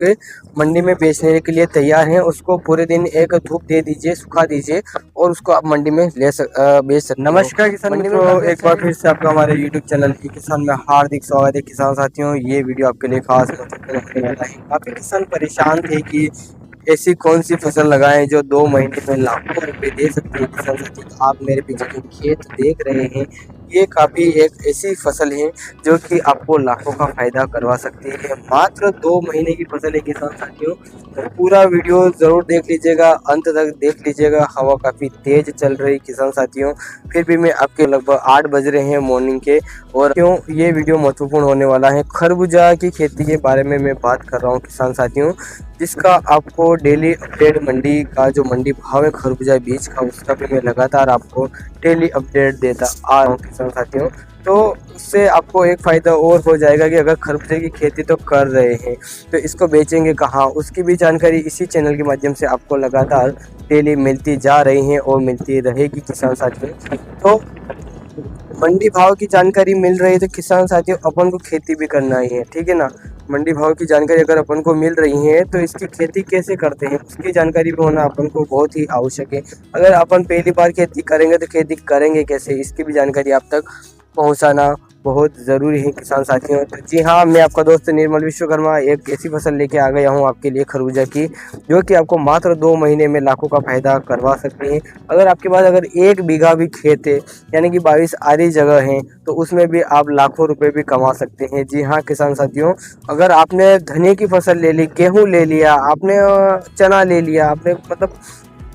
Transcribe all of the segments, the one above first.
के मंडी में बेचने के लिए तैयार हैं, उसको पूरे दिन एक धूप दे दीजिए, सुखा दीजिए और उसको आप मंडी में बेच सकते हो। नमस्कार किसान मंडी में मित्रों, काफी एक बार फिर से आपका हमारे यूट्यूब चैनल की किसान में हार्दिक स्वागत है। किसान साथियों, ये वीडियो आपके लिए खास महत्वपूर्ण होने वाला है। काफ़ी किसान परेशान थे कि ऐसी कौन सी फसल लगाएं जो 2 महीने में लाखों रुपए दे सकती है। किसान साथियों, तो आप मेरे पीछे जो खेत देख रहे हैं, ये काफ़ी एक ऐसी फसल है जो कि आपको लाखों का फायदा करवा सकती है। मात्र 2 महीने की फसल है किसान साथियों। तो पूरा वीडियो ज़रूर देख लीजिएगा, अंत तक देख लीजिएगा। हवा काफ़ी तेज़ चल रही किसान साथियों, फिर भी मैं आपके लगभग 8 बज रहे हैं मॉर्निंग के। और क्यों ये वीडियो महत्वपूर्ण होने वाला है, खरबूजा की खेती के बारे में मैं बात कर रहा हूँ किसान साथियों, जिसका आपको डेली अपडेट मंडी का जो मंडी भाव है खरबूजा बीज का, उसका भी मैं लगातार आपको डेली अपडेट देता आ रहा हूँ किसान साथियों। तो उससे आपको एक फ़ायदा और हो जाएगा कि अगर खरबूजे की खेती तो कर रहे हैं तो इसको बेचेंगे कहाँ, उसकी भी जानकारी इसी चैनल के माध्यम से आपको लगातार डेली मिलती जा रही है और मिलती रहेगी किसान साथियों। तो मंडी भाव की जानकारी मिल रही है तो किसान साथियों अपन को खेती भी करना ही है, ठीक है ना। मंडी भाव की जानकारी अगर अपन को मिल रही है तो इसकी खेती कैसे करते हैं उसकी जानकारी भी होना अपन को बहुत ही आवश्यक है। अगर अपन पहली बार खेती करेंगे तो खेती करेंगे कैसे, इसकी भी जानकारी आप तक पहुंचाना बहुत ज़रूरी है किसान साथियों। तो जी हाँ, मैं आपका दोस्त निर्मल विश्वकर्मा एक ऐसी फसल लेके आ गया हूँ आपके लिए खरबूजा की, जो कि आपको मात्र 2 महीने में लाखों का फायदा करवा सकती है। अगर आपके पास अगर 1 बीघा भी खेत है, यानी कि 22 आरी जगह है, तो उसमें भी आप लाखों रुपए भी कमा सकते हैं। जी हाँ किसान साथियों, अगर आपने धनिया की फसल ले ली, गेहूँ ले लिया, आपने चना ले लिया, आपने मतलब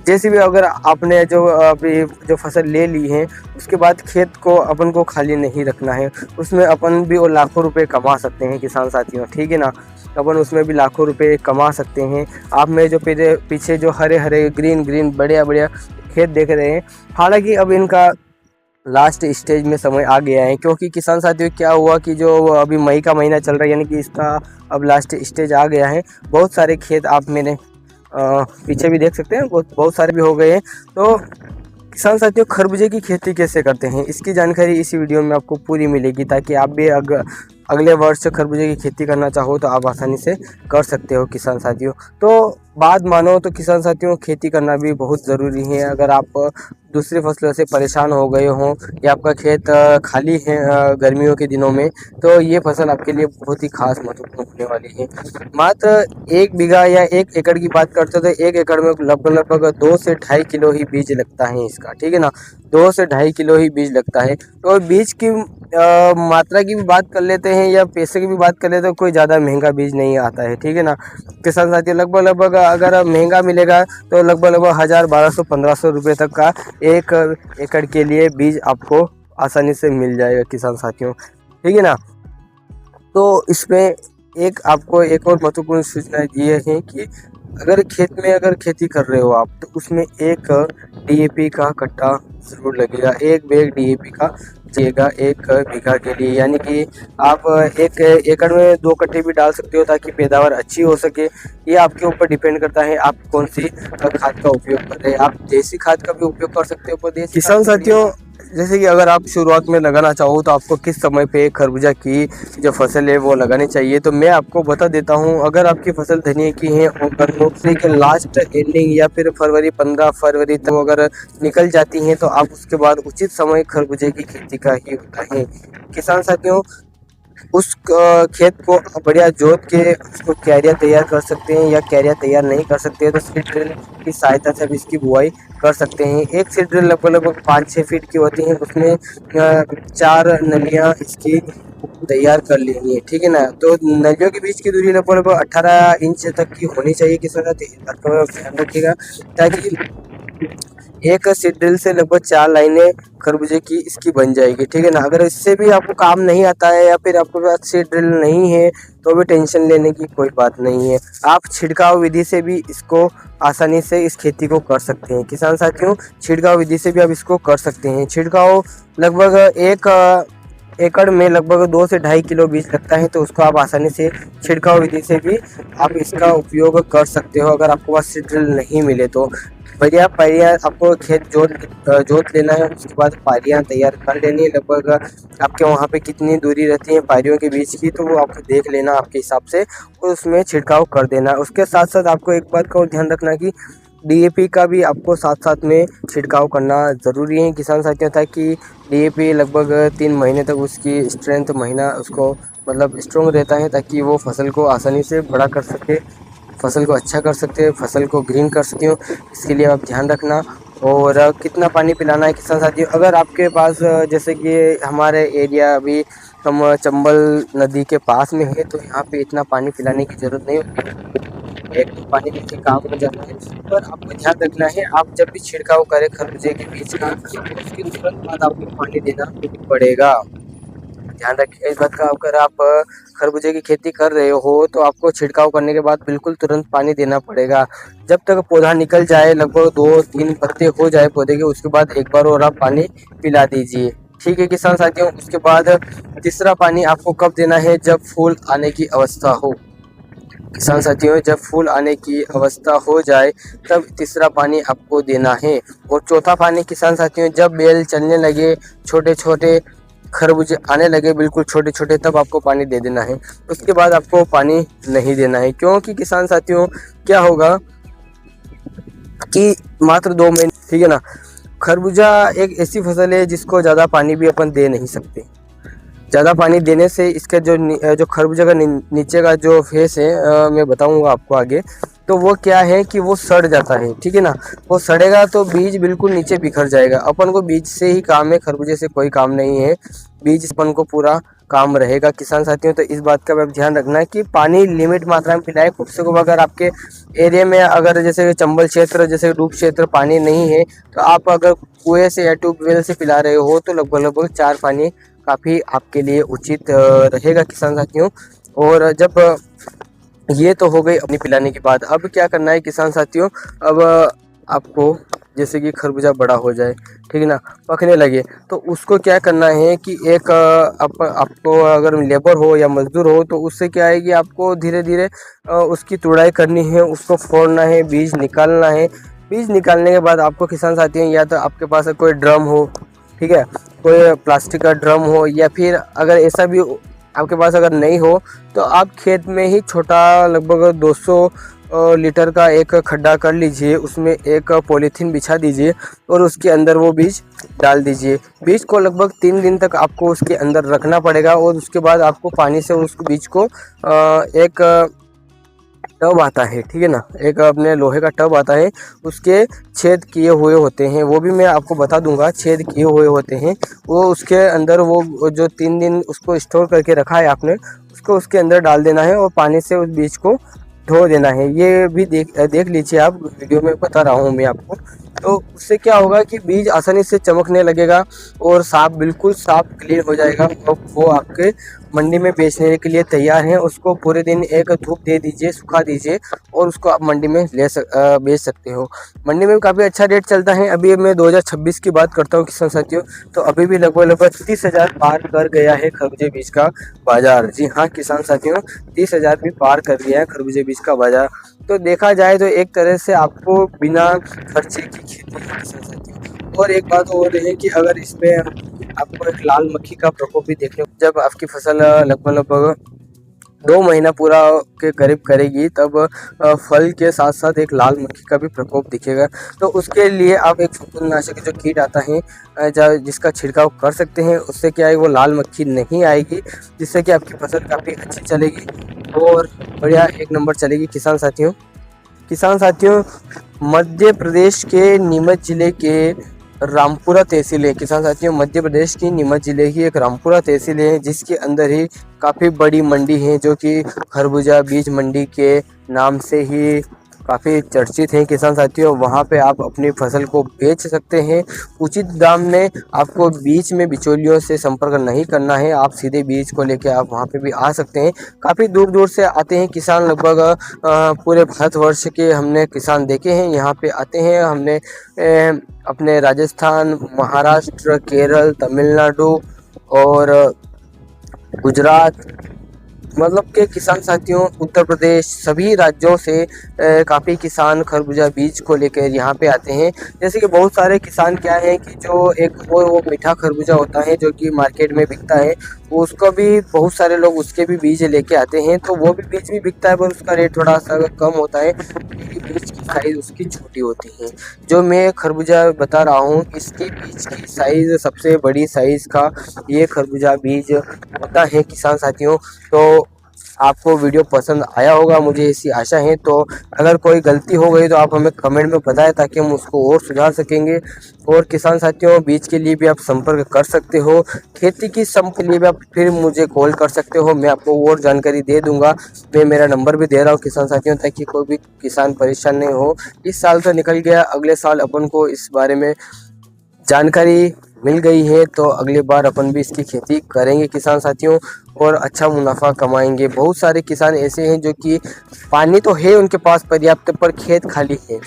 जैसे भी अगर आपने जो अभी जो फसल ले ली है, उसके बाद खेत को अपन को खाली नहीं रखना है, उसमें अपन भी वो लाखों रुपए कमा सकते हैं किसान साथियों, ठीक है ना। अपन उसमें भी लाखों रुपए कमा सकते हैं। आप में जो पीछे जो हरे हरे ग्रीन ग्रीन बढ़िया बढ़िया खेत देख रहे हैं, हालांकि अब इनका लास्ट स्टेज में समय आ गया है, क्योंकि किसान साथियों क्या हुआ कि जो अभी मई का महीना चल रहा है, यानी कि इसका अब लास्ट स्टेज आ गया है। बहुत सारे खेत आप मैंने पीछे भी देख सकते हैं, बहुत सारे भी हो गए हैं। तो किसान साथियों, खरबूजे की खेती कैसे करते हैं इसकी जानकारी इसी वीडियो में आपको पूरी मिलेगी, ताकि आप भी अगले वर्ष खरबूजे की खेती करना चाहो तो आप आसानी से कर सकते हो किसान साथियों। तो बात मानो तो किसान साथियों, खेती करना भी बहुत ज़रूरी है। अगर आप दूसरी फसलों से परेशान हो गए हों या आपका खेत खाली है गर्मियों के दिनों में, तो ये फसल आपके लिए बहुत ही खास महत्वपूर्ण होने वाली है। मात्र 1 बीघा या 1 एकड़ की बात करते हो तो 1 एकड़ में लगभग लगभग 2 से 2.5 किलो ही बीज लगता है इसका, ठीक है ना। 2 से 2.5 किलो ही बीज लगता है। तो बीज की मात्रा की भी बात कर लेते हैं या पैसे की भी बात कर लेते हैं, तो कोई ज़्यादा महंगा बीज नहीं आता है, ठीक है ना। किसान साथियों, लगभग लगभग अगर महंगा मिलेगा तो लगभग लगभग 1000, 1200, 1500 रुपये तक का 1 एकड़ के लिए बीज आपको आसानी से मिल जाएगा किसान साथियों, ठीक है ना। तो इसमें एक आपको एक और महत्वपूर्ण सूचना ये है कि अगर खेत में अगर खेती कर रहे हो आप, तो उसमें एक डीएपी का कट्टा ज़रूर लगेगा, एक बैग डीएपी का चाहिएगा 1 बीघा के लिए। यानी कि आप 1 एकड़ में 2 कट्टे भी डाल सकते हो ताकि पैदावार अच्छी हो सके। ये आपके ऊपर डिपेंड करता है आप कौन सी खाद का उपयोग कर रहे हैं। आप देसी खाद का भी उपयोग कर सकते हो, पर देसी किसान साथियों, जैसे कि अगर आप शुरुआत में लगाना चाहो तो आपको किस समय पे खरबूजा की जो फसल है वो लगानी चाहिए, तो मैं आपको बता देता हूँ। अगर आपकी फसल धनिया की है और फरवरी के लास्ट एंडिंग या फिर फरवरी 15 फरवरी तक अगर निकल जाती हैं, तो आप उसके बाद उचित समय खरबूजे की खेती का ही होता है किसान साथियों। उस खेत को बढ़िया जोत के उसको क्यारियाँ तैयार कर सकते हैं, या क्यारियाँ तैयार नहीं कर सकते हैं तो सीड ड्रिल की सहायता से भी इसकी बुआई कर सकते हैं। एक सीड ड्रिल लगभग लगभग 5-6 फीट की होती है, उसमें 4 नलियाँ इसकी तैयार कर लेनी है, ठीक है ना। तो नलियों के बीच की दूरी लगभग लगभग 18 इंच तक की होनी चाहिए किसान साथी, ध्यान रखिएगा, ताकि एक सीड ड्रिल से लगभग 4 लाइनें खरबूजे की इसकी बन जाएगी, ठीक है ना। अगर इससे भी आपको काम नहीं आता है या फिर आपके पास सीड ड्रिल नहीं है, तो भी टेंशन लेने की कोई बात नहीं है। आप छिड़काव विधि से भी इसको आसानी से इस खेती को कर सकते हैं किसान साथियों। छिड़काव विधि से भी आप इसको कर सकते हैं। छिड़काव लगभग एक एकड़ में लगभग 2 से 2.5 किलो बीज लगता है, तो उसको आप आसानी से छिड़काव विधि से भी आप इसका उपयोग कर सकते हो। अगर आपको पास सीड ड्रिल नहीं मिले तो बढ़िया पारियाँ आपको खेत जोत लेना है, उसके बाद पारियाँ तैयार कर लेनी है। लगभग आपके वहाँ पे कितनी दूरी रहती है पारियों के बीच की, तो वो आपको देख लेना आपके हिसाब से और उसमें छिड़काव कर देना। उसके साथ साथ आपको एक बात का और ध्यान रखना कि डीएपी का भी आपको साथ साथ में छिड़काव करना ज़रूरी है किसान साथियों, ताकि डीएपी लगभग 3 महीने तक उसकी स्ट्रेंथ महीना उसको मतलब स्ट्रॉन्ग रहता है, ताकि वो फसल को आसानी से बड़ा कर सके, फसल को अच्छा कर सकते हैं, फसल को ग्रीन कर सकते हो। इसके लिए आप ध्यान रखना। और कितना पानी पिलाना है किसान साथियों, अगर आपके पास जैसे कि हमारे एरिया अभी हम चंबल नदी के पास में है, तो यहाँ पे इतना पानी पिलाने की ज़रूरत नहीं होती, एक तो पानी नीचे काम हो जाता है। पर आपको ध्यान रखना है, आप जब भी छिड़काव करें खरबूजे के बीज का, उसके तुरंत बाद आपको पानी देना पड़ेगा। ध्यान रखिए इस बात का, अगर आप खरबूजे की खेती कर रहे हो तो आपको छिड़काव करने के बाद बिल्कुल तुरंत पानी देना पड़ेगा। जब तक पौधा निकल जाए, लगभग 2-3 पत्ते हो जाए पौधे के, उसके बाद एक बार और आप पानी पिला दीजिए। ठीक है किसान साथियों। उसके बाद तीसरा पानी आपको कब देना है, जब फूल आने की अवस्था हो। किसान साथियों, जब फूल आने की अवस्था हो जाए तब तीसरा पानी आपको देना है। और चौथा पानी किसान साथियों, जब बेल चलने लगे, छोटे छोटे खरबूजे आने लगे बिल्कुल छोटे छोटे, तब आपको पानी दे देना है। उसके बाद आपको पानी नहीं देना है, क्योंकि किसान साथियों क्या होगा कि मात्र 2 महीने, ठीक है ना, खरबूजा एक ऐसी फसल है जिसको ज़्यादा पानी भी अपन दे नहीं सकते। ज़्यादा पानी देने से इसका जो खरबूजा का नीचे का जो फेस है, मैं बताऊंगा आपको आगे, तो वो क्या है कि वो सड़ जाता है, ठीक है ना। वो सड़ेगा तो बीज बिल्कुल नीचे बिखर जाएगा। अपन को बीज से ही काम है, खरबूजे से कोई काम नहीं है। बीज अपन को पूरा काम रहेगा किसान साथियों। तो इस बात का भी ध्यान रखना है कि पानी लिमिट मात्रा में पिलाए। कम से कम अगर आपके एरिया में अगर जैसे चंबल क्षेत्र जैसे डूब क्षेत्र पानी नहीं है, तो आप अगर कुएं से या ट्यूबवेल से पिला रहे हो तो लगभग 4 पानी काफ़ी आपके लिए उचित रहेगा किसान साथियों। और जब ये तो हो गई अपनी पिलाने की बात, अब क्या करना है किसान साथियों, अब आपको जैसे कि खरबूजा बड़ा हो जाए, ठीक है ना, पकने लगे, तो उसको क्या करना है कि एक आपको अगर लेबर हो या मजदूर हो तो उससे क्या है कि आपको धीरे धीरे उसकी तुड़ाई करनी है, उसको फोड़ना है, बीज निकालना है। बीज निकालने के बाद आपको किसान साथियों, या तो आपके पास कोई ड्रम हो, ठीक है, कोई प्लास्टिक का ड्रम हो, या फिर अगर ऐसा भी आपके पास अगर नहीं हो तो आप खेत में ही छोटा लगभग 200 लीटर का एक खड्डा कर लीजिए, उसमें एक पॉलीथीन बिछा दीजिए और उसके अंदर वो बीज डाल दीजिए। बीज को लगभग 3 दिन तक आपको उसके अंदर रखना पड़ेगा और उसके बाद आपको पानी से उस बीज को एक टब आता है, ठीक है ना, एक अपने लोहे का टब आता है, उसके छेद किए हुए होते हैं, वो भी मैं आपको बता दूंगा, छेद किए हुए होते हैं। वो उसके अंदर वो जो 3 दिन उसको स्टोर करके रखा है आपने, उसको उसके अंदर डाल देना है और पानी से उस बीज को धो देना है। ये भी देख लीजिए, आप वीडियो में बता रहा हूँ मैं आपको। तो उससे क्या होगा कि बीज आसानी से चमकने लगेगा और साफ, बिल्कुल साफ क्लीन हो जाएगा और वो आपके मंडी में बेचने के लिए तैयार है। उसको पूरे दिन एक धूप दे दीजिए, सुखा दीजिए और उसको आप मंडी में बेच सकते हो। मंडी में काफ़ी अच्छा रेट चलता है। अभी मैं 2026 की बात करता हूँ किसान साथियों, तो अभी भी लगभग 30,000 पार कर गया है खरबूजे बीज का बाजार। जी हाँ किसान साथियों, 30,000 भी पार कर गया है खरबूजे बीज का बाजार। तो देखा जाए तो एक तरह से आपको बिना खर्चे की खेती है किसान साथियों। और एक बात और है कि अगर इसमें आपको एक लाल मक्खी का प्रकोप भी देखने को, जब आपकी फसल लगभग 2 महीना पूरा के करीब करेगी, तब फल के साथ साथ एक लाल मक्खी का भी प्रकोप दिखेगा। तो उसके लिए आप एक फफूंदनाशक जो कीट आता है जिसका छिड़काव कर सकते हैं। उससे क्या है, वो लाल मक्खी नहीं आएगी, जिससे कि आपकी फसल काफ़ी अच्छी चलेगी और बढ़िया एक नंबर चलेगी किसान साथियों। किसान साथियों, मध्य प्रदेश के नीमच जिले के रामपुरा तहसील है किसान साथियों, मध्य प्रदेश की नीमच जिले की एक रामपुरा तहसील है, जिसके अंदर ही काफ़ी बड़ी मंडी है जो कि खरबूजा बीज मंडी के नाम से ही काफ़ी चर्चित है किसान साथियों। वहाँ पे आप अपनी फसल को बेच सकते हैं उचित दाम में। आपको बीच में बिचौलियों से संपर्क नहीं करना है, आप सीधे बीज को लेके आप वहाँ पे भी आ सकते हैं। काफ़ी दूर दूर से आते हैं किसान, लगभग पूरे भारतवर्ष के हमने किसान देखे हैं यहाँ पे आते हैं। हमने अपने राजस्थान, महाराष्ट्र, केरल, तमिलनाडु और गुजरात, मतलब के किसान साथियों उत्तर प्रदेश सभी राज्यों से काफ़ी किसान खरबूजा बीज को लेकर यहाँ पे आते हैं। जैसे कि बहुत सारे किसान क्या है कि जो एक वो मीठा खरबूजा होता है जो कि मार्केट में बिकता है, वो उसको भी बहुत सारे लोग उसके भी बीज लेके आते हैं, तो वो भी बीज भी बिकता है पर उसका रेट थोड़ा सा कम होता है क्योंकि बीज की साइज़ उसकी छोटी होती है। जो मैं खरबूजा बता रहा हूँ इसकी बीज की साइज़ सबसे बड़ी साइज़ का ये खरबूजा बीज होता है किसान साथियों। तो आपको वीडियो पसंद आया होगा, मुझे ऐसी आशा है। तो अगर कोई गलती हो गई तो आप हमें कमेंट में बताएं ताकि हम उसको और सुधार सकेंगे। और किसान साथियों बीज के लिए भी आप संपर्क कर सकते हो, खेती की सम्प के लिए भी आप फिर मुझे कॉल कर सकते हो, मैं आपको और जानकारी दे दूंगा। मैं मेरा नंबर भी दे रहा हूँ किसान साथियों ताकि कोई भी किसान परेशान नहीं हो। इस साल तो निकल गया, अगले साल अपन को इस बारे में जानकारी मिल गई है तो अगली बार अपन भी इसकी खेती करेंगे किसान साथियों और अच्छा मुनाफा कमाएंगे। बहुत सारे किसान ऐसे हैं जो कि पानी तो है उनके पास पर्याप्त पर खेत खाली है।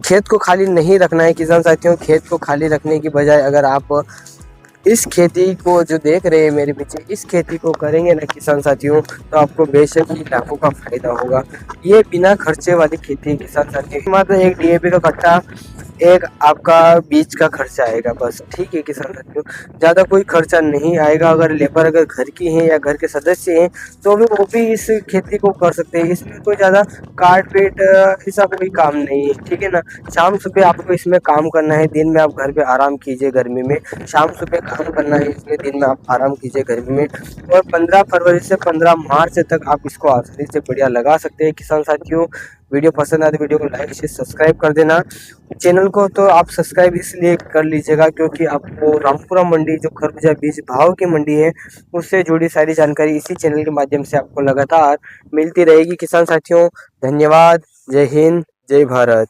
खेत को खाली नहीं रखना है किसान साथियों, खेत को खाली रखने की बजाय अगर आप इस खेती को जो देख रहे हैं मेरे पीछे, इस खेती को करेंगे ना किसान साथियों तो आपको बेशक ही लाखों का फायदा होगा। ये बिना खर्चे वाली खेती है किसान साथियों, मात्र एक डीएपी का कट्टा, एक आपका बीज का खर्चा आएगा बस, ठीक है किसान साथियों, ज़्यादा कोई खर्चा नहीं आएगा। अगर लेबर अगर घर की हैं या घर के सदस्य हैं तो भी वो भी इस खेती को कर सकते हैं। इसमें कोई ज़्यादा काट पीट ऐसा कोई काम नहीं है, ठीक है ना। शाम सुबह आपको इसमें काम करना है, दिन में आप घर पे आराम कीजिए गर्मी में, शाम सुबह काम करना है इसमें, दिन में आप आराम कीजिए गर्मी में। और 15 फरवरी से 15 मार्च तक आप इसको आसानी से बढ़िया लगा सकते हैं किसान साथियों। वीडियो पसंद आए तो वीडियो को लाइक शेयर सब्सक्राइब कर देना। चैनल को तो आप सब्सक्राइब इसलिए कर लीजिएगा क्योंकि आपको रामपुरा मंडी जो खरबूजा बीज भाव की मंडी है उससे जुड़ी सारी जानकारी इसी चैनल के माध्यम से आपको लगातार मिलती रहेगी किसान साथियों। धन्यवाद, जय हिंद, जय भारत।